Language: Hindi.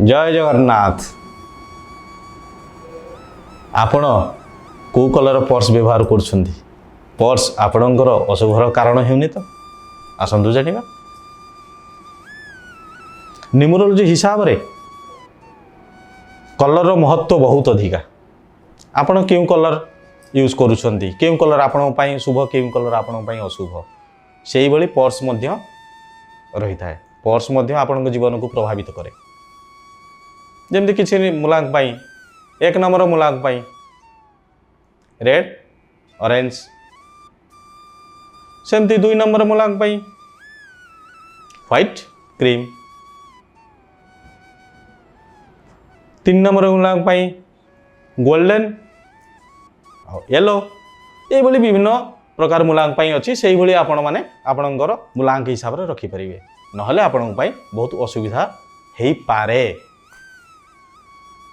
जय जगन्नाथ। आपण को कलर पर्स व्यवहार कर पर्स आपणकर असुभर कारण होनी तो आसतु जाना न्यूमरोलॉजी हिसाब रे कलर महत्व बहुत अधिका। आपण क्यों कलर यूज करुछंती क्यों कलर आपण पई शुभ क्यों कलर आपण पई अशुभ से ही पर्स मध्य रही था। पर्स मध्य आपण जीवन को प्रभावित करे। जमती किसी मुलांक पाई एक नंबर मुलांक पाई रेड ऑरेंज सेमती दुई नंबर मुलांक पाई व्हाइट क्रीम तीन नंबर मुलांक पाई गोल्डन येलो ये विभिन्न प्रकार मुलांक पाई अच्छी से ही आपण माने आपणकर मुलांक हिसाब से रखिपारे नहले आपण बहुत असुविधा हो पारे।